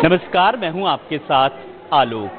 नमस्कार, मैं हूं आपके साथ आलोक।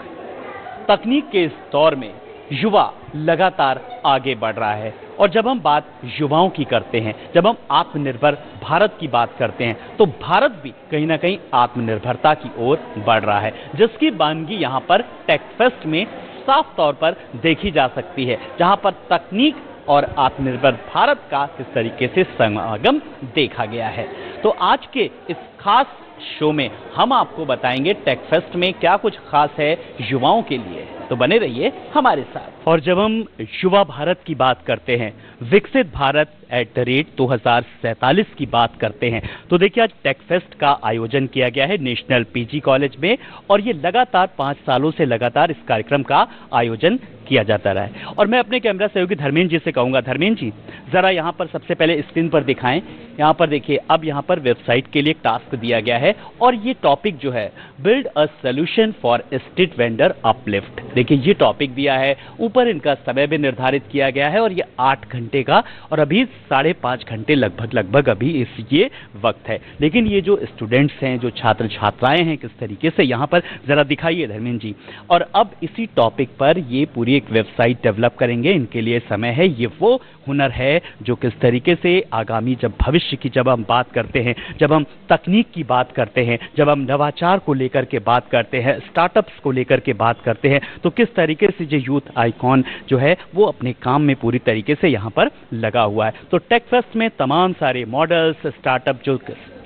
तकनीक के इस दौर में युवा लगातार आगे बढ़ रहा है और जब हम बात युवाओं की करते हैं, जब हम आत्मनिर्भर भारत की बात करते हैं, तो भारत भी कहीं ना कहीं आत्मनिर्भरता की ओर बढ़ रहा है, जिसकी बानगी यहाँ पर टेकफेस्ट में साफ तौर पर देखी जा सकती है, जहाँ पर तकनीक और आत्मनिर्भर भारत का किस तरीके से समागम देखा गया है। तो आज के इस खास शो में हम आपको बताएंगे टेकफेस्ट में क्या कुछ खास है युवाओं के लिए, तो बने रहिए हमारे साथ। और जब हम युवा भारत की बात करते हैं, विकसित भारत @2047 की बात करते हैं, तो देखिए आज टेकफेस्ट का आयोजन किया गया है नेशनल पीजी कॉलेज में और ये लगातार 5 सालों से लगातार इस कार्यक्रम का आयोजन किया जाता रहा है। और मैं अपने कैमरा सहयोगी धर्मेंद्र जी से कहूंगा, धर्मेंद्र जी जरा यहाँ पर सबसे पहले स्क्रीन पर दिखाएं। यहाँ पर देखिए, अब यहाँ पर वेबसाइट के लिए एक टास्क दिया गया है और ये टॉपिक जो है build a solution for street vendor uplift. देखिए ये टॉपिक दिया है, ऊपर इनका समय भी निर्धारित किया गया है और ये 8 घंटे का और अभी 5.5 घंटे लगभग अभी इस ये वक्त है। लेकिन ये जो स्टूडेंट्स हैं, जो छात्र छात्राएं हैं, किस तरीके से यहाँ पर जरा दिखाइए धर्मेंद्र जी। और अब इसी टॉपिक पर ये पूरी एक वेबसाइट डेवलप करेंगे, इनके लिए समय है। ये वो हुनर है जो किस तरीके से आगामी जब भविष्य की जब हम बात करते हैं, जब हम तकनीक की बात करते हैं, जब हम नवाचार को लेकर के बात करते हैं, स्टार्टअप्स को लेकर के बात करते हैं, तो किस तरीके से जो यूथ आइकॉन जो है वो अपने काम में पूरी तरीके से यहाँ पर लगा हुआ है। तो टेकफेस्ट में तमाम सारे मॉडल्स, स्टार्टअप जो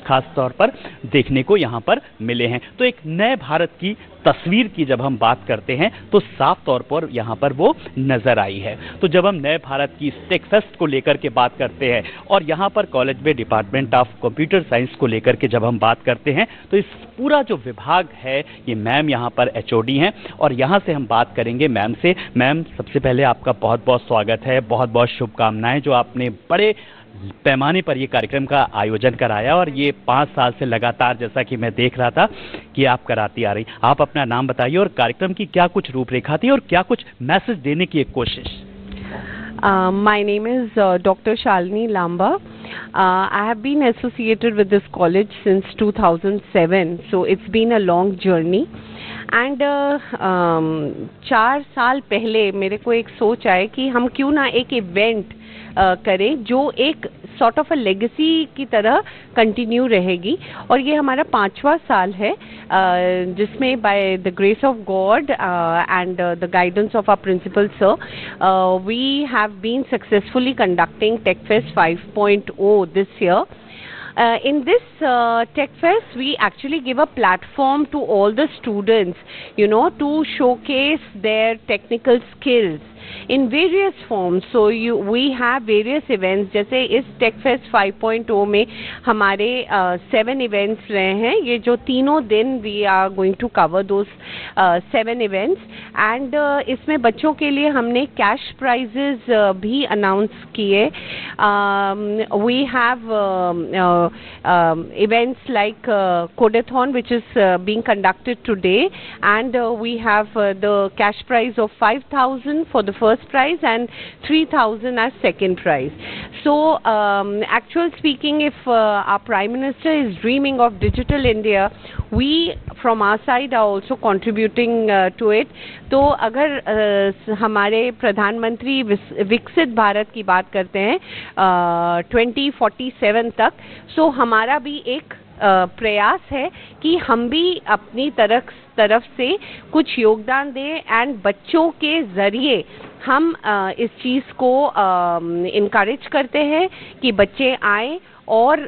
खास तौर पर देखने को यहाँ पर मिले हैं। तो एक नए भारत की तस्वीर की जब हम बात करते हैं तो साफ तौर पर यहाँ पर वो नजर आई है। तो जब हम नए भारत की टेकफेस्ट को लेकर के बात करते हैं और यहाँ पर कॉलेज में डिपार्टमेंट ऑफ कंप्यूटर साइंस को लेकर के जब हम बात करते हैं, तो इस पूरा जो विभाग है ये मैम यहाँ पर HOD हैं और यहाँ से हम बात करेंगे मैम से। मैम, सबसे पहले आपका बहुत बहुत स्वागत है, बहुत बहुत शुभकामनाएं जो आपने बड़े पैमाने पर ये कार्यक्रम का आयोजन कराया और ये 5 साल से लगातार, जैसा कि मैं देख रहा था कि आप कराती आ रही। आप अपना नाम बताइए और कार्यक्रम की क्या कुछ रूपरेखा थी और क्या कुछ मैसेज देने की एक कोशिश। My name is Dr. Shalini Lamba. I have been associated with this college since 2007, so it's been a long journey. And 4 साल पहले मेरे को एक सोच आए कि हम क्यों ना एक इवेंट करें जो एक सॉर्ट ऑफ अ लेगेसी की तरह कंटिन्यू रहेगी। और ये हमारा 5वां साल है जिसमें by the grace of God and the guidance of our principal sir we have been successfully conducting techfest 5.0 this year. In this TechFest, we actually give a platform to all the students, to showcase their technical skills in various forms. So we have various events. जैसे इस TechFest 5.0 में हमारे 7 events रहे हैं। ये जो तीनों दिन we are going to cover those 7 events. And इसमें बच्चों के लिए हमने cash prizes भी announce किए। We have events like Codathon, which is being conducted today, and we have the cash prize of 5,000 for the first prize and 3,000 as second prize. So actual speaking, if our Prime Minister is dreaming of digital India, we from our side are also contributing to it. तो अगर हमारे प्रधानमंत्री विकसित भारत की बात करते हैं 2047 तक, सो हमारा भी एक प्रयास है कि हम भी अपनी तरफ से कुछ योगदान दें एंड बच्चों के ज़रिए हम इस चीज़ को इनकरेज करते हैं कि बच्चे आएँ और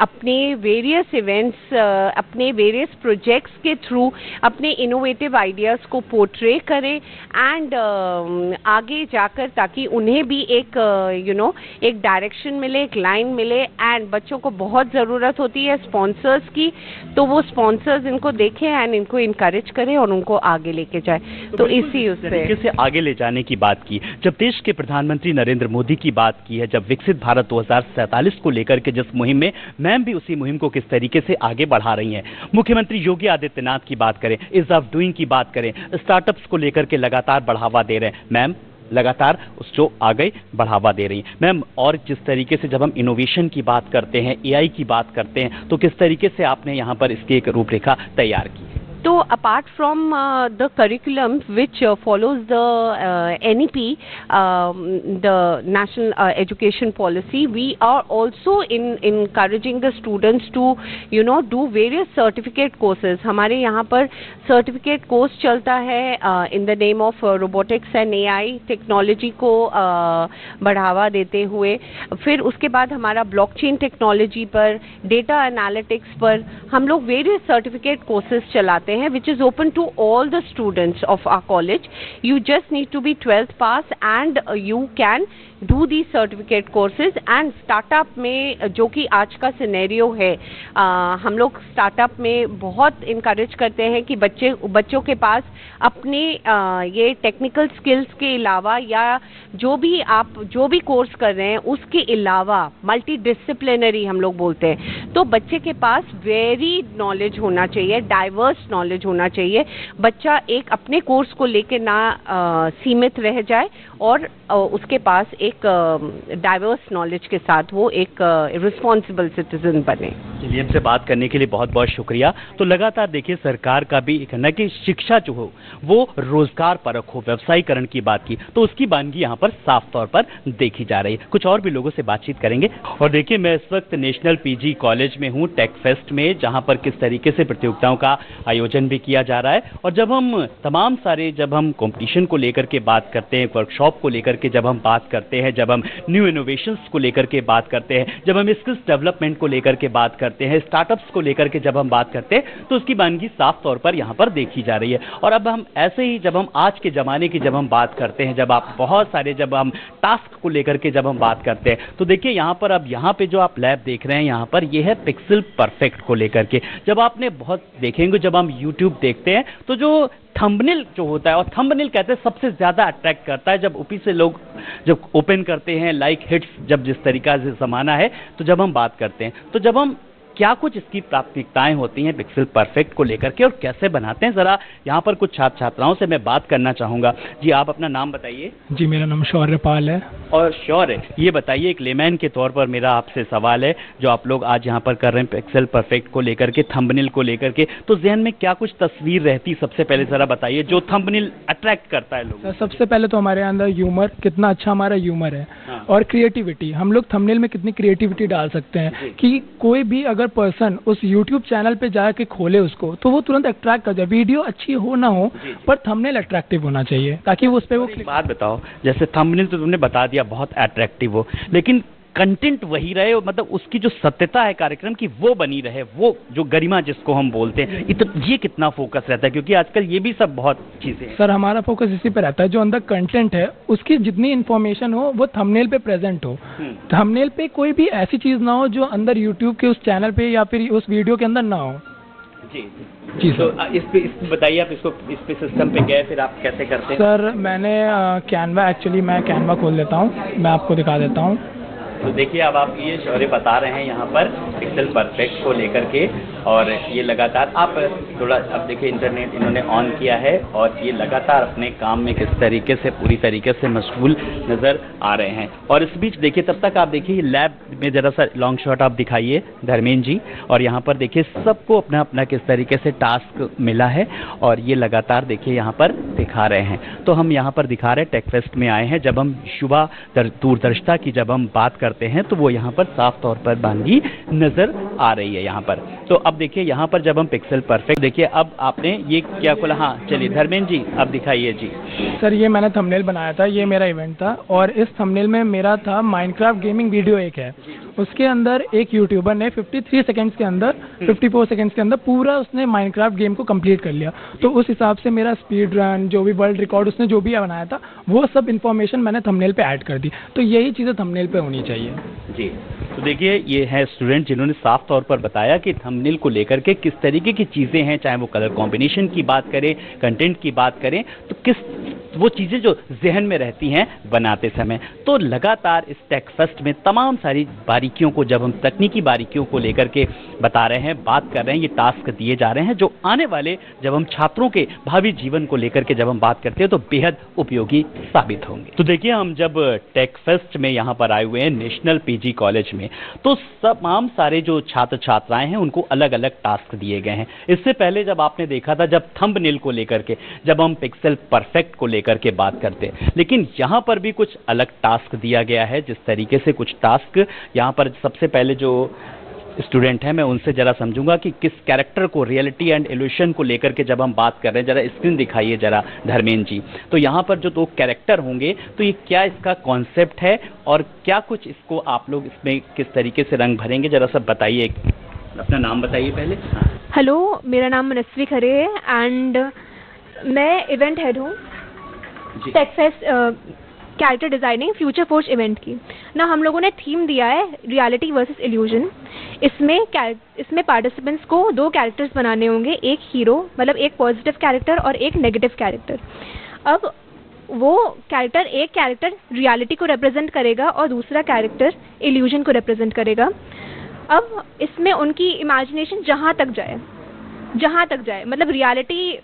अपने वेरियस इवेंट्स, अपने वेरियस प्रोजेक्ट्स के थ्रू अपने इनोवेटिव आइडियाज़ को पोर्ट्रे करें एंड आगे जाकर ताकि उन्हें भी एक एक डायरेक्शन मिले, एक लाइन मिले। एंड बच्चों को बहुत ज़रूरत होती है स्पॉन्सर्स की, तो वो स्पॉन्सर्स इनको देखें एंड इनको इनकरेज करें और उनको आगे लेके जाए। तो इसी तरीके से आगे ले जाने की बात की। जब देश के प्रधानमंत्री नरेंद्र मोदी की बात की है, जब विकसित भारत 2047 को लेकर के जिस मुहिम में मैम भी उसी मुहिम को किस तरीके से आगे बढ़ा रही हैं, मुख्यमंत्री योगी आदित्यनाथ की बात करें, इज ऑफ डूइंग की बात करें, स्टार्टअप्स को लेकर के लगातार बढ़ावा दे रहे हैं। मैम, लगातार उसको आगे बढ़ावा दे रही हैं। मैम, और जिस तरीके से जब हम इनोवेशन की बात करते हैं, एआई की बात करते हैं, तो किस तरीके से आपने यहाँ पर इसकी एक रूपरेखा तैयार की है? So apart from the curriculum which follows the NEP, the National Education Policy, we are also encouraging the students to do various certificate courses. हमारे यहाँ पर certificate course चलता है in the name of robotics and AI technology को बढ़ावा देते हुए। फिर उसके बाद हमारा blockchain technology पर, data analytics पर हम लोग various certificate courses चलाते हैं, which is open to all the students of our college. You just need to be 12th pass and you can do these certificate courses. And startup में जो कि आज का सिनेरियो है, हम लोग startup में बहुत encourage करते हैं कि बच्चों के पास अपने ये technical skills के अलावा या जो भी कोर्स कर रहे हैं उसके अलावा multidisciplinary हम लोग बोलते हैं, तो बच्चे के पास वेरी नॉलेज होना चाहिए, डाइवर्स नॉलेज होना चाहिए। बच्चा एक अपने कोर्स को लेकर ना सीमित रह जाए और उसके पास एक डाइवर्स नॉलेज के साथ वो एक रिस्पॉन्सिबल सिटीजन बने। चलिए, हमसे बात करने के लिए बहुत बहुत शुक्रिया। तो लगातार देखिए सरकार का भी कहना है कि शिक्षा जो हो वो रोजगार परक हो, व्यवसायीकरण की बात की तो उसकी बानगी यहाँ पर साफ तौर पर देखी जा रही है। कुछ और भी लोगों से बातचीत करेंगे। और देखिए, मैं इस वक्त नेशनल पीजी कॉलेज में हूँ, टेक फेस्ट में, जहाँ पर किस तरीके से प्रतियोगिताओं का आयोजन भी किया जा रहा है। और जब हम तमाम सारे कंपटीशन को लेकर के बात करते हैं, वर्कशॉप को लेकर के जब हम बात करते हैं, जब हम न्यू इनोवेशंस को लेकर के बात करते हैं, जब हम स्किल्स डेवलपमेंट को लेकर के बात करते हैं, स्टार्टअप्स को लेकर के जब हम बात करते हैं, तो उसकी बानगी साफ तौर पर यहाँ पर देखी जा रही है। और अब हम ऐसे ही जब हम आज के ज़माने की जब हम बात करते हैं, जब आप बहुत सारे जब हम टास्क को लेकर के जब हम बात करते हैं, तो देखिए यहाँ पर अब यहाँ पे जो आप लैब देख रहे हैं, यहाँ पर ये है पिक्सल परफेक्ट को लेकर के। जब आपने बहुत देखेंगे, जब हम यूट्यूब देखते हैं तो जो थंबनेल जो होता है, और थंबनेल कहते हैं सबसे ज़्यादा अट्रैक्ट करता है, जब ऊपर से लोग जब ओपन करते हैं, लाइक हिट्स जब जिस तरीका से ज़माना है, तो जब हम बात करते हैं, तो जब हम क्या कुछ इसकी प्राथमिकताएं होती हैं पिक्सल परफेक्ट को लेकर के और कैसे बनाते हैं, ज़रा यहाँ पर कुछ छात्र छात्राओं से मैं बात करना चाहूँगा। जी, आप अपना नाम बताइए। जी, मेरा नाम शौर्यपाल है। और शौर्य, ये बताइए, एक लेमैन के तौर पर मेरा आपसे सवाल है, जो आप लोग आज यहाँ पर कर रहे हैं पिक्सल परफेक्ट को लेकर के, थंबनेल को लेकर के, तो जहन में क्या कुछ तस्वीर रहती, सबसे पहले ज़रा बताइए, जो थंबनेल अट्रैक्ट करता है लोग? सबसे पहले तो हमारे अंदर ह्यूमर, कितना अच्छा हमारा ह्यूमर है। हाँ। और क्रिएटिविटी, हम लोग थंबनेल में कितनी क्रिएटिविटी डाल सकते हैं कि कोई भी अगर पर्सन उस यूट्यूब चैनल पे जाके खोले उसको, तो वो तुरंत अट्रैक्ट कर जाए। वीडियो अच्छी हो ना हो, पर थंबनेल अट्रैक्टिव होना चाहिए, ताकि वो उस पे वो एक बात बताओ, जैसे थंबनेल तो तुमने बता दिया बहुत अट्रैक्टिव हो, लेकिन कंटेंट वही रहे, मतलब उसकी जो सत्यता है कार्यक्रम की वो बनी रहे, वो जो गरिमा जिसको हम बोलते हैं, ये कितना फोकस रहता है? क्योंकि आजकल ये भी सब बहुत चीज़ें हैं। सर, हमारा फोकस इसी पे रहता है, जो अंदर कंटेंट है उसकी जितनी इन्फॉर्मेशन हो वो थंबनेल पे प्रेजेंट हो। थंबनेल पे कोई भी ऐसी चीज़ ना हो जो अंदर यूट्यूब के उस चैनल पे या फिर उस वीडियो के अंदर ना हो। जी सर। तो इस पे बताइए, आप इस पे सिस्टम पे गए, फिर आप कैसे करते हैं? सर, मैंने कैनवा, एक्चुअली मैं कैनवा खोल लेता हूँ, मैं आपको दिखा देता हूँ। तो देखिए, अब आप ये शौर्य बता रहे हैं यहाँ पर पिक्सल परफेक्ट को लेकर के, और ये लगातार आप थोड़ा, अब देखिए इंटरनेट इन्होंने ऑन किया है और ये लगातार अपने काम में किस तरीके से पूरी तरीके से मशगूल नज़र आ रहे हैं। और इस बीच देखिए, तब तक आप देखिए लैब में ज़रा सा लॉन्ग शॉट आप दिखाइए धर्मेंद्र जी, और यहाँ पर देखिए सबको अपना अपना किस तरीके से टास्क मिला है और ये लगातार देखिए यहाँ पर दिखा रहे हैं। तो हम यहाँ पर दिखा रहे हैं, टेक फेस्ट में आए हैं, जब हम युवा दूरदर्शिता की जब हम बात करते हैं तो वो यहाँ पर साफ तौर पर बानगी नज़र आ रही है यहाँ पर। तो अब देखिए यहाँ पर जब हम पिक्सल परफेक्ट, देखिए अब आपने ये क्या खोला? हाँ, चलिए धर्मेंद्र जी अब दिखाइए। जी सर, ये मैंने थंबनेल बनाया था, ये मेरा इवेंट था, और इस थंबनेल में मेरा था माइनक्राफ्ट गेमिंग वीडियो एक है, उसके अंदर एक यूट्यूबर ने 53 सेकंड्स के अंदर, 54 सेकंड्स के अंदर पूरा उसने माइनक्राफ्ट गेम को कंप्लीट कर लिया। तो उस हिसाब से मेरा स्पीड रन, जो भी वर्ल्ड रिकॉर्ड उसने जो भी बनाया था, वो सब इन्फॉर्मेशन मैंने थंबनेल पे ऐड कर दी। तो यही चीज़ें थंबनेल पे होनी चाहिए। है। जी, तो देखिए ये है स्टूडेंट जिन्होंने साफ तौर पर बताया कि थंबनेल को लेकर के किस तरीके की चीज़ें हैं, चाहे वो कलर कॉम्बिनेशन की बात करें, कंटेंट की बात करें, तो किस वो चीज़ें जो जहन में रहती हैं बनाते समय। तो लगातार इस टेक फेस्ट में तमाम सारी बारीकियों को, जब हम तकनीकी बारीकियों को लेकर के बता रहे हैं, बात कर रहे हैं, ये टास्क दिए जा रहे हैं जो आने वाले जब हम छात्रों के भावी जीवन को लेकर के जब हम बात करते हैं तो बेहद उपयोगी साबित होंगे। तो देखिए हम जब टेक फेस्ट में यहाँ पर आए हुए हैं नेशनल पीजी कॉलेज में, तो तमाम सारे जो छात्र छात्राएं हैं उनको अलग अलग टास्क दिए गए हैं। इससे पहले जब आपने देखा था जब थंबनेल को लेकर के, जब हम पिक्सल परफेक्ट को लेकर के बात करते हैं, लेकिन यहाँ पर भी कुछ अलग टास्क दिया गया है। जिस तरीके से कुछ टास्क यहाँ पर सबसे पहले जो स्टूडेंट है मैं उनसे जरा समझूंगा कि किस कैरेक्टर को, रियलिटी एंड इल्यूशन को लेकर के जब हम बात कर रहे हैं, जरा स्क्रीन दिखाइए जरा धर्मेंद्र जी। तो यहाँ पर जो दो कैरेक्टर होंगे तो ये क्या इसका कॉन्सेप्ट है और क्या कुछ इसको आप लोग इसमें किस तरीके से रंग भरेंगे, जरा सब बताइए। अपना नाम बताइए पहले। हेलो, मेरा नाम मनस्वी खरे है एंड मैं इवेंट हेड हूँ tech fest character designing future force event की ना। हम लोगों ने थीम दिया है रियलिटी वर्सेस इल्यूजन। इसमें पार्टिसिपेंट्स को दो कैरेक्टर्स बनाने होंगे, एक हीरो मतलब एक पॉजिटिव कैरेक्टर और एक नेगेटिव कैरेक्टर। अब वो कैरेक्टर, एक कैरेक्टर रियलिटी को रिप्रेजेंट करेगा और दूसरा कैरेक्टर इल्यूजन को रिप्रेजेंट करेगा। अब इसमें उनकी इमेजिनेशन जहाँ तक जाए मतलब रियलिटी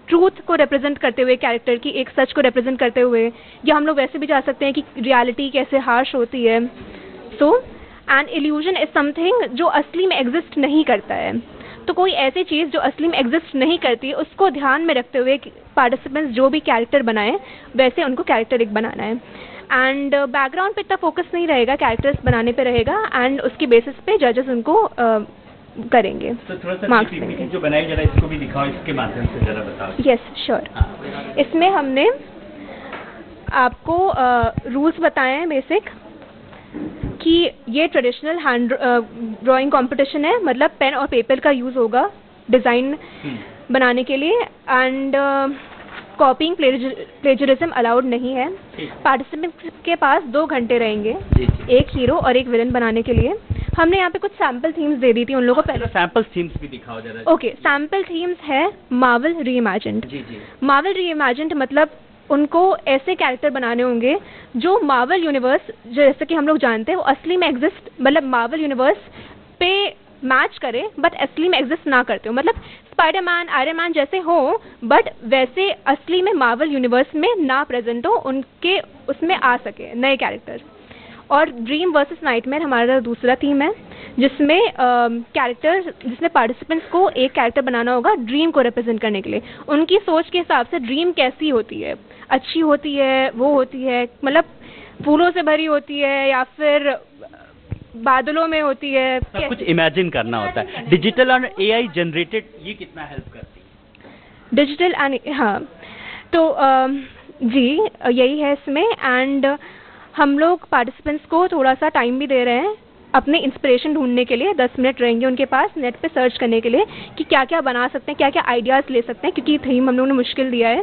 ट्रूथ को रिप्रेजेंट करते हुए कैरेक्टर की, एक सच को रिप्रेजेंट करते हुए, या हम लोग वैसे भी जा सकते हैं कि रियलिटी कैसे हार्श होती है। So and illusion is something जो असली में एग्जिस्ट नहीं करता है। तो कोई ऐसी चीज़ जो असली में एग्जिस्ट नहीं करती उसको ध्यान में रखते हुए पार्टिसिपेंट्स जो भी कैरेक्टर बनाएं वैसे उनको कैरेक्टर एक बनाना है। एंड बैकग्राउंड पे इतना फोकस नहीं रहेगा, कैरेक्टर्स बनाने पे रहेगा एंड उसकी बेसिस पे जजेस उनको करेंगे, तो थोड़ा सा मार्क्स पीपीटी जो बनाई जरा इसको भी दिखाओ, इसके माध्यम से जरा बताओ। Yes sure. इसमें हमने आपको रूल्स बताए हैं बेसिक कि ये ट्रेडिशनल हैंड ड्राइंग कंपटीशन है, मतलब पेन और पेपर का यूज़ होगा डिज़ाइन बनाने के लिए एंड कॉपिंग प्लेजरिज्म अलाउड नहीं है। पार्टिसिपेंट्स के पास 2 घंटे रहेंगे एक हीरो और एक विलन बनाने के लिए। हमने यहाँ पे कुछ सैम्पल थीम्स दे दी थी उन लोगों को पहले। सैम्पल थीम्स भी दिखाओ जरा। ओके, सैम्पल थीम्स है मार्वल रीइमेजिन्ड। मार्वल रीइमेजिन्ड मतलब उनको ऐसे कैरेक्टर बनाने होंगे जो मार्वल यूनिवर्स, जैसे कि हम लोग जानते हैं, वो असली में एग्जिस्ट, मतलब मार्वल यूनिवर्स पे मैच करे बट असली में एग्जिस्ट ना करते हो, मतलब स्पाइडरमैन, आयरन मैन जैसे हो बट वैसे असली में मार्वल यूनिवर्स में ना प्रेजेंट हो, उनके उसमें आ सके नए कैरेक्टर्स। और ड्रीम वर्सेस नाइटमेयर हमारा दूसरा थीम है जिसमें जिसमें पार्टिसिपेंट्स को एक कैरेक्टर बनाना होगा ड्रीम को रिप्रेजेंट करने के लिए। उनकी सोच के हिसाब से ड्रीम कैसी होती है, अच्छी होती है, वो होती है मतलब फूलों से भरी होती है या फिर बादलों में होती है, सब कुछ इमेजिन करना होता है। डिजिटल और एआई जनरेटेड ये कितना हेल्प करती है? डिजिटल एंड हाँ, तो जी यही है इसमें। एंड हम लोग पार्टिसिपेंट्स को थोड़ा सा टाइम भी दे रहे हैं अपने इंस्पिरेशन ढूंढने के लिए। 10 मिनट रहेंगे उनके पास नेट पे सर्च करने के लिए कि क्या क्या बना सकते हैं, क्या क्या आइडियाज़ ले सकते हैं, क्योंकि थीम हम लोगों ने मुश्किल दिया है।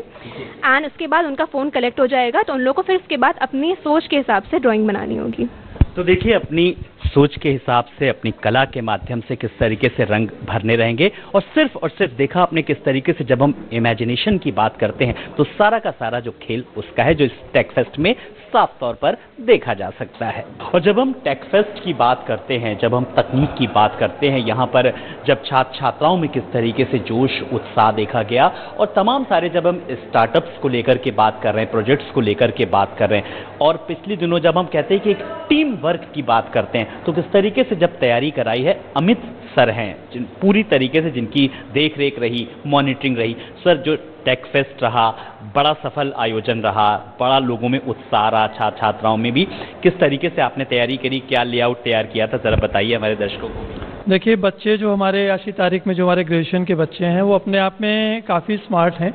एंड उसके बाद उनका फ़ोन कलेक्ट हो जाएगा तो उन लोगों को फिर उसके बाद अपनी सोच के हिसाब से ड्राइंग बनानी होगी। तो देखिए अपनी सोच के हिसाब से, अपनी कला के माध्यम से किस तरीके से रंग भरने रहेंगे और सिर्फ देखा आपने किस तरीके से जब हम इमेजिनेशन की बात करते हैं तो सारा का सारा जो खेल उसका है जो इस टेक फेस्ट में साफ तौर पर देखा जा सकता है। और जब हम टेक फेस्ट की बात करते हैं, जब हम तकनीक की बात करते हैं, यहाँ पर जब छात्र छात्राओं में किस तरीके से जोश उत्साह देखा गया और तमाम सारे जब हम स्टार्टअप्स को लेकर के बात कर रहे हैं, प्रोजेक्ट्स को लेकर के बात कर रहे हैं और पिछले दिनों जब हम कहते हैं कि एक टीम वर्क की बात करते हैं तो किस तरीके से जब तैयारी कराई है, अमित सर हैं पूरी तरीके से जिनकी देख रेख रही, मॉनिटरिंग रही। सर जो टेक फेस्ट रहा बड़ा सफल आयोजन रहा, बड़ा लोगों में उत्साह रहा, छात्र छात्राओं में भी, किस तरीके से आपने तैयारी करी, क्या लेआउट तैयार किया था, जरा बताइए हमारे दर्शकों को। देखिए बच्चे जो हमारे आज की तारीख में जो हमारे ग्रेजुएशन के बच्चे हैं वो अपने आप में काफ़ी स्मार्ट हैं।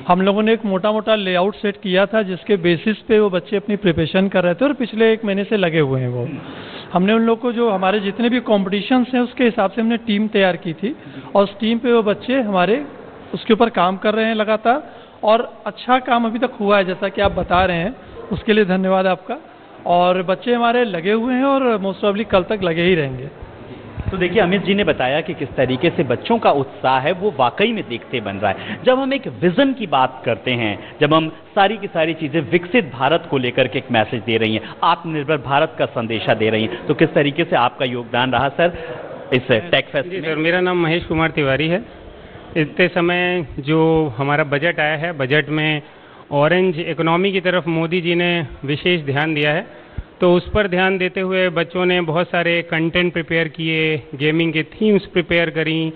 हम लोगों ने एक मोटा लेआउट सेट किया था जिसके बेसिस पे वो बच्चे अपनी प्रिपरेशन कर रहे थे और पिछले 1 महीने से लगे हुए हैं। वो हमने उन लोग को जो हमारे जितने भी कॉम्पिटिशन्स हैं उसके हिसाब से हमने टीम तैयार की थी और उस टीम पे वो बच्चे हमारे उसके ऊपर काम कर रहे हैं लगातार और अच्छा काम अभी तक हुआ है जैसा कि आप बता रहे हैं, उसके लिए धन्यवाद आपका। और बच्चे हमारे लगे हुए हैं और मोस्ट ऑफली कल तक लगे ही रहेंगे। तो देखिए, अमित जी ने बताया कि किस तरीके से बच्चों का उत्साह है वो वाकई में देखते बन रहा है। जब हम एक विजन की बात करते हैं, जब हम सारी की सारी चीज़ें विकसित भारत को लेकर के एक मैसेज दे रही हैं, आत्मनिर्भर भारत का संदेशा दे रही हैं, तो किस तरीके से आपका योगदान रहा सर इस टेक फेस्ट में? सर, मेरा नाम महेश कुमार तिवारी है। इतने समय जो हमारा बजट आया है, बजट में ऑरेंज इकोनॉमी की तरफ मोदी जी ने विशेष ध्यान दिया है, तो उस पर ध्यान देते हुए बच्चों ने बहुत सारे कंटेंट प्रिपेयर किए, गेमिंग के थीम्स प्रिपेयर करी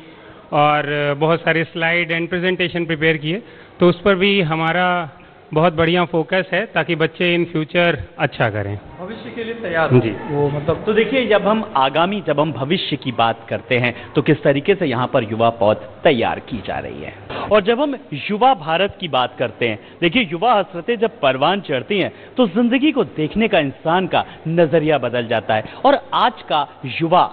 और बहुत सारे स्लाइड एंड प्रेजेंटेशन प्रिपेयर किए। तो उस पर भी हमारा बहुत बढ़िया फोकस है ताकि बच्चे इन फ्यूचर अच्छा करें, भविष्य के लिए तैयार हो। जी। वो मतलब तो देखिए, जब हम भविष्य की बात करते हैं तो किस तरीके से यहाँ पर युवा पौध तैयार की जा रही है। और जब हम युवा भारत की बात करते हैं, देखिए युवा हसरतें जब परवान चढ़ती हैं तो जिंदगी को देखने का इंसान का नजरिया बदल जाता है। और आज का युवा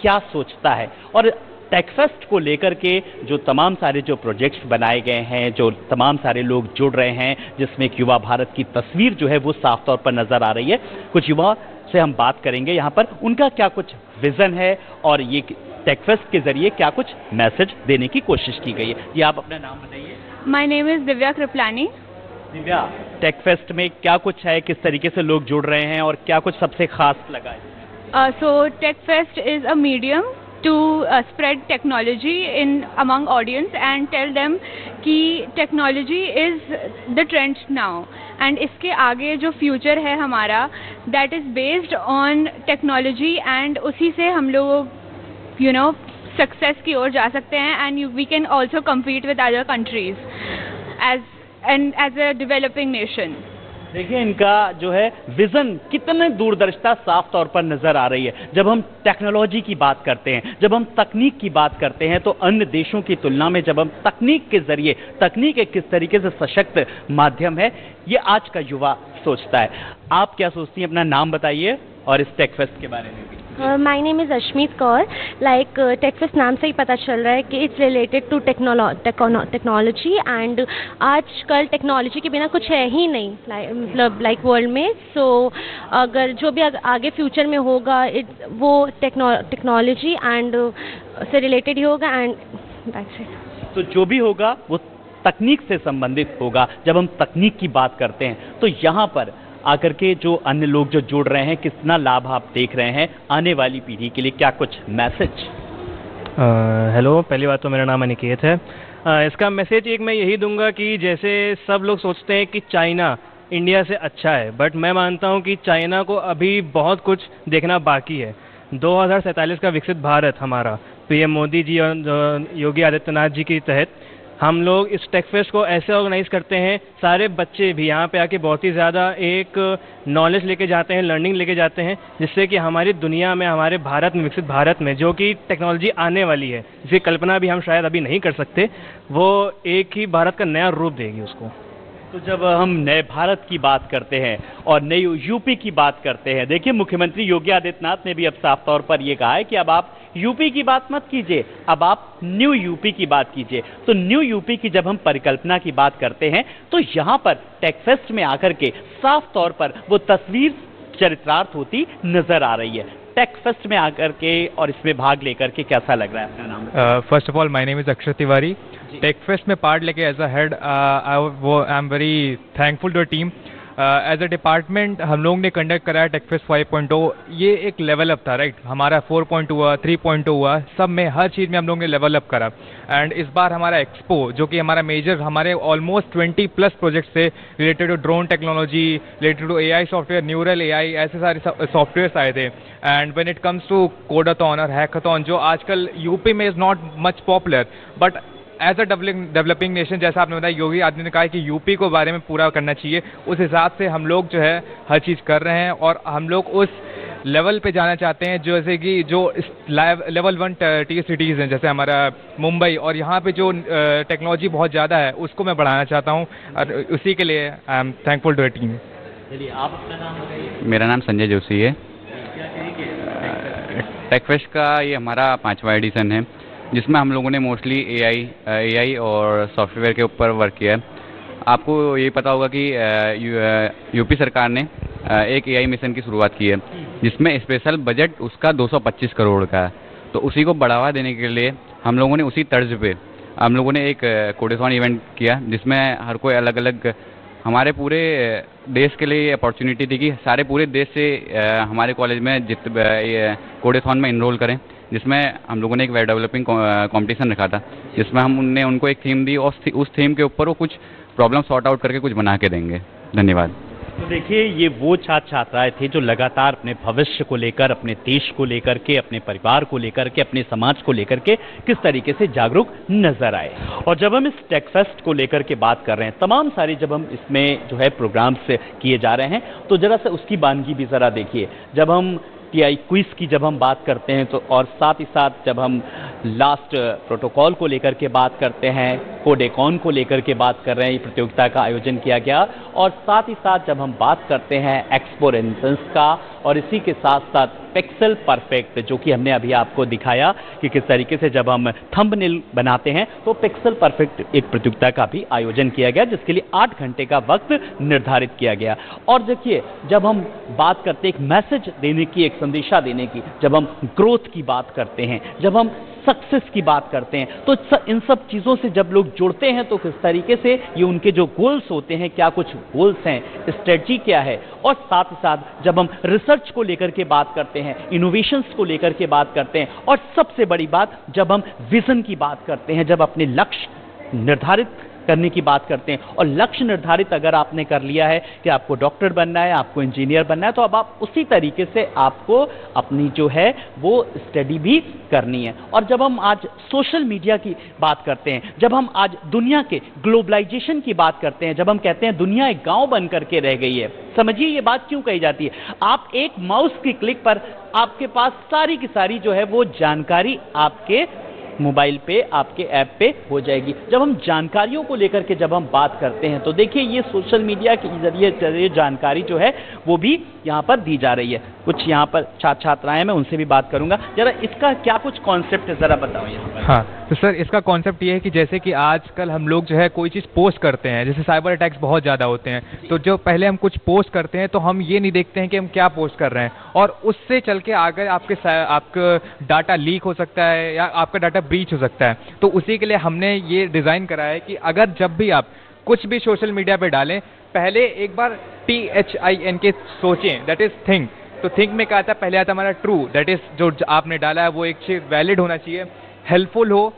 क्या सोचता है, और टेकफेस्ट को लेकर के जो तमाम सारे जो प्रोजेक्ट्स बनाए गए हैं, जो तमाम सारे लोग जुड़ रहे हैं, जिसमें एक युवा भारत की तस्वीर जो है वो साफ तौर पर नजर आ रही है। कुछ युवा से हम बात करेंगे यहाँ पर, उनका क्या कुछ विजन है और ये टेकफेस्ट के जरिए क्या कुछ मैसेज देने की कोशिश की गई है। ये आप अपना नाम बताइए। My name is Divya Kripalani. Divya, techfest में क्या कुछ है, किस तरीके से लोग जुड़ रहे हैं और क्या कुछ सबसे खास लगा है? So techfest is a medium to spread technology in among audience and tell them कि technology is the trend now and इसके आगे जो future है हमारा that is based on technology and उसी से हम लोग success की ओर जा सकते हैं and we can also compete with other countries as a developing nation। देखिए, इनका जो है विजन कितने दूरदर्शिता साफ तौर पर नजर आ रही है। जब हम टेक्नोलॉजी की बात करते हैं, जब हम तकनीक की बात करते हैं, तो अन्य देशों की तुलना में जब हम तकनीक के जरिए, तकनीक एक किस तरीके से सशक्त माध्यम है, ये आज का युवा सोचता है। आप क्या सोचती हैं? अपना नाम बताइए और इस टेकफेस्ट के बारे में भी। My name is Ashmeet Kaur. Like techfest नाम से ही पता चल रहा है कि it's related to technology and आजकल टेक्नोलॉजी के बिना कुछ है ही नहीं, मतलब लाइक वर्ल्ड में। सो अगर जो भी आगे फ्यूचर में होगा वो टेक्नोलॉजी एंड से रिलेटेड ही होगा एंड दैट्स इट। तो जो भी होगा वो तकनीक से संबंधित होगा। जब हम तकनीक की बात करते हैं तो यहाँ पर आकर के जो अन्य लोग जो जुड़ रहे हैं, कितना लाभ आप देख रहे हैं आने वाली पीढ़ी के लिए, क्या कुछ मैसेज? हेलो, पहली बात तो मेरा नाम अनिकेत है। इसका मैसेज एक मैं यही दूंगा कि जैसे सब लोग सोचते हैं कि चाइना इंडिया से अच्छा है, बट मैं मानता हूं कि चाइना को अभी बहुत कुछ देखना बाकी है। 2047 का विकसित भारत हमारा पीएम मोदी जी और योगी आदित्यनाथ जी के तहत हम लोग इस टेकफेस्ट को ऐसे ऑर्गेनाइज करते हैं, सारे बच्चे भी यहाँ पे आके बहुत ही ज़्यादा एक नॉलेज लेके जाते हैं, लर्निंग लेके जाते हैं, जिससे कि हमारी दुनिया में, हमारे भारत में, विकसित भारत में जो कि टेक्नोलॉजी आने वाली है, जिसकी कल्पना भी हम शायद अभी नहीं कर सकते, वो एक ही भारत का नया रूप देगी उसको। तो जब हम नए भारत की बात करते हैं और नई यूपी की बात करते हैं, देखिए मुख्यमंत्री योगी आदित्यनाथ ने भी अब साफ तौर पर यह कहा है कि अब आप यूपी की बात मत कीजिए, अब आप न्यू यूपी की बात कीजिए। तो न्यू यूपी की जब हम परिकल्पना की बात करते हैं तो यहाँ पर टेकफेस्ट में आकर के साफ तौर पर वो तस्वीर चरितार्थ होती नजर आ रही है। टेकफेस्ट में आकर के और इसमें भाग लेकर के कैसा लग रहा है? अपना नाम। First of all my name is Akshar Tiwari. Techfest में पार्ट लेके as a head I am very thankful to team. As a department हम लोग ने कंडक्ट कराया टेकफेस्ट 5.0। ये एक लेवल अप था, राइट? हमारा 4.2 हुआ, 3.0 हुआ, सब में हर चीज़ में हम लोग ने लेवल अप करा। एंड इस बार हमारा एक्सपो, जो कि हमारा मेजर, हमारे ऑलमोस्ट 20+ प्रोजेक्ट्स थे related to drone technology, related to AI software, neural AI, ऐसे सारे सॉफ्टवेयर्स आए थे। And when it comes to codathon और हैकाथॉन, जो आजकल यूपी में is not much popular, but as a developing nation, जैसा आपने बताया, योगी आदित्यनाथ ने कहा है कि यूपी को बारे में पूरा करना चाहिए, उस हिसाब से हम लोग जो है हर चीज़ कर रहे हैं। और हम लोग उस लेवल पे जाना चाहते हैं जैसे कि जो लेवल 1 टीयर सिटीज़ हैं, जैसे हमारा मुंबई, और यहाँ पे जो टेक्नोलॉजी बहुत ज़्यादा है उसको मैं बढ़ाना चाहता हूँ, और उसी के लिए I am thankful to team. चलिए, आप अपना नाम बताइए। मेरा नाम संजय जोशी है। टेकफेस्ट का ये हमारा 5वां एडिशन है, जिसमें हम लोगों ने मोस्टली AI और सॉफ्टवेयर के ऊपर वर्क किया है। आपको ये पता होगा कि यूपी सरकार ने एक एआई मिशन की शुरुआत की है, जिसमें स्पेशल बजट उसका 225 करोड़ का है। तो उसी को बढ़ावा देने के लिए हम लोगों ने उसी तर्ज पे हम लोगों ने एक कोडेथॉन इवेंट किया, जिसमें हर कोई अलग अलग, हमारे पूरे देश के लिए अपॉर्चुनिटी थी कि सारे पूरे देश से हमारे कॉलेज में कोडेथॉन में इनरोल करें, जिसमें हम लोगों ने एक वेब डेवलपिंग कंपटीशन रखा था, जिसमें हमने उनको एक थीम दी और उस थीम के ऊपर वो कुछ प्रॉब्लम सॉर्ट आउट करके कुछ बना के देंगे। धन्यवाद। तो देखिए, ये वो छात्र छात्राएं थे जो लगातार अपने भविष्य को लेकर, अपने देश को लेकर के, अपने परिवार को लेकर के, अपने समाज को लेकर के किस तरीके से जागरूक नजर आए। और जब हम इस टेक फेस्ट को लेकर के बात कर रहे हैं, तमाम सारे जब हम इसमें जो है प्रोग्राम्स किए जा रहे हैं, तो जरा सा उसकी बानगी भी ज़रा देखिए। जब हम टीआई क्विज की जब हम बात करते हैं तो, और साथ ही साथ जब हम लास्ट प्रोटोकॉल को लेकर के बात करते हैं, कोडेकॉन को लेकर के बात कर रहे हैं, ये प्रतियोगिता का आयोजन किया गया। और साथ ही साथ जब हम बात करते हैं एक्सपो रेनेसांस का, और इसी के साथ साथ पिक्सेल परफेक्ट, जो कि हमने अभी आपको दिखाया कि किस तरीके से जब हम थंबनेल बनाते हैं तो पिक्सेल परफेक्ट एक प्रतियोगिता का भी आयोजन किया गया, जिसके लिए 8 घंटे का वक्त निर्धारित किया गया। और देखिए, जब हम बात करते हैं एक मैसेज देने की, एक संदेशा देने की, जब हम ग्रोथ की बात करते हैं, जब हम सक्सेस की बात करते हैं, तो इन सब चीज़ों से जब लोग जुड़ते हैं तो किस तरीके से ये उनके जो गोल्स होते हैं, क्या कुछ गोल्स हैं, स्ट्रेटजी क्या है, और साथ ही साथ जब हम रिसर्च को लेकर के बात करते हैं, इनोवेशंस को लेकर के बात करते हैं, और सबसे बड़ी बात जब हम विजन की बात करते हैं, जब अपने लक्ष्य निर्धारित करने की बात करते हैं। और लक्ष्य निर्धारित अगर आपने कर लिया है कि आपको डॉक्टर बनना है, आपको इंजीनियर बनना है, तो अब आप उसी तरीके से आपको अपनी जो है वो स्टडी भी करनी है। और जब हम आज सोशल मीडिया की बात करते हैं, जब हम आज दुनिया के ग्लोबलाइजेशन की बात करते हैं, जब हम कहते हैं दुनिया एक गांव बन करके रह गई है, समझिए ये बात क्यों कही जाती है। आप एक माउस की क्लिक पर आपके पास सारी की सारी जो है वो जानकारी आपके मोबाइल पे, आपके ऐप पे हो जाएगी। जब हम जानकारियों को लेकर के जब हम बात करते हैं तो देखिए, ये सोशल मीडिया के जरिए जानकारी जो है वो भी यहाँ पर दी जा रही है। कुछ यहाँ पर छात्र छात्राएं, मैं उनसे भी बात करूंगा। जरा इसका क्या कुछ कॉन्सेप्ट है, जरा बताओ यहाँ पर। हाँ, तो सर इसका कॉन्सेप्ट ये है कि जैसे कि आजकल हम लोग जो है कोई चीज़ पोस्ट करते हैं, जैसे साइबर अटैक्स बहुत ज़्यादा होते हैं, तो जो पहले हम कुछ पोस्ट करते हैं तो हम ये नहीं देखते हैं कि हम क्या पोस्ट कर रहे हैं, और उससे चल के आगे आपका डाटा लीक हो सकता है या आपका डाटा ब्रीच हो सकता है। तो उसी के लिए हमने ये डिज़ाइन करा है कि अगर जब भी आप कुछ भी सोशल मीडिया पे डालें, पहले एक बार THINK सोचें, दैट इज़ थिंक। तो थिंक में क्या आता है, पहले आता हमारा ट्रू, दैट इज़ जो आपने डाला है वो एक चीज़ वैलिड होना चाहिए, हेल्पफुल हो,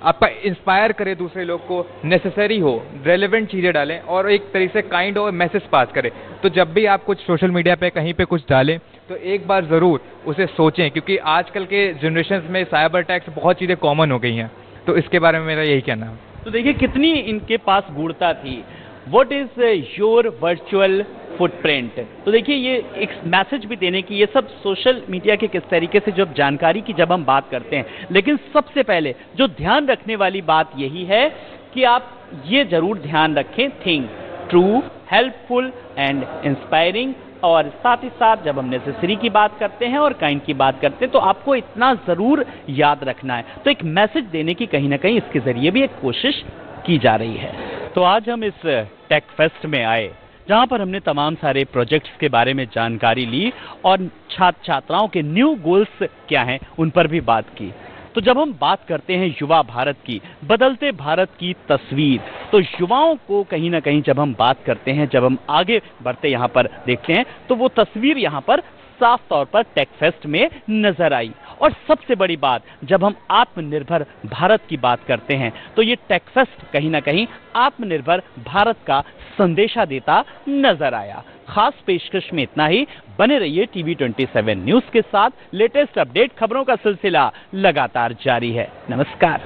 आपका इंस्पायर करे दूसरे लोग को, नेसेसरी हो, रेलेवेंट चीज़ें डालें, और एक तरीके से काइंड और मैसेज पास करें। तो जब भी आप कुछ सोशल मीडिया पे कहीं पे कुछ डालें तो एक बार ज़रूर उसे सोचें, क्योंकि आजकल के जनरेशन में साइबर अटैक्स बहुत चीज़ें कॉमन हो गई हैं। तो इसके बारे में मेरा यही कहना है। तो देखिए कितनी इनके पास गूढ़ता थी। What is your virtual footprint. तो देखिए, ये एक मैसेज भी देने की, ये सब सोशल मीडिया के किस तरीके से जब जानकारी की जब हम बात करते हैं, लेकिन सबसे पहले जो ध्यान रखने वाली बात यही है कि आप ये जरूर ध्यान रखें, think true, helpful and inspiring. और साथ ही साथ जब हम नेसेसरी की बात करते हैं और काइंड की बात करते हैं, तो आपको इतना ज़रूर याद रखना है। तो एक मैसेज देने की कहीं ना कहीं इसके ज़रिए भी एक कोशिश की जा रही है। तो आज हम इस टेक फेस्ट में आए, जहाँ पर हमने तमाम सारे प्रोजेक्ट्स के बारे में जानकारी ली और छात्र छात्राओं के न्यू गोल्स क्या हैं उन पर भी बात की। तो जब हम बात करते हैं युवा भारत की, बदलते भारत की तस्वीर, तो युवाओं को कहीं ना कहीं जब हम बात करते हैं, जब हम आगे बढ़ते यहाँ पर देखते हैं, तो वो तस्वीर यहाँ पर साफ तौर पर टेक फेस्ट में नजर आई। और सबसे बड़ी बात, जब हम आत्मनिर्भर भारत की बात करते हैं, तो ये टेक फेस्ट कहीं ना कहीं आत्मनिर्भर भारत का संदेशा देता नजर आया। खास पेशकश में इतना ही। बने रहिए TV27 न्यूज़ के साथ। लेटेस्ट अपडेट खबरों का सिलसिला लगातार जारी है। नमस्कार।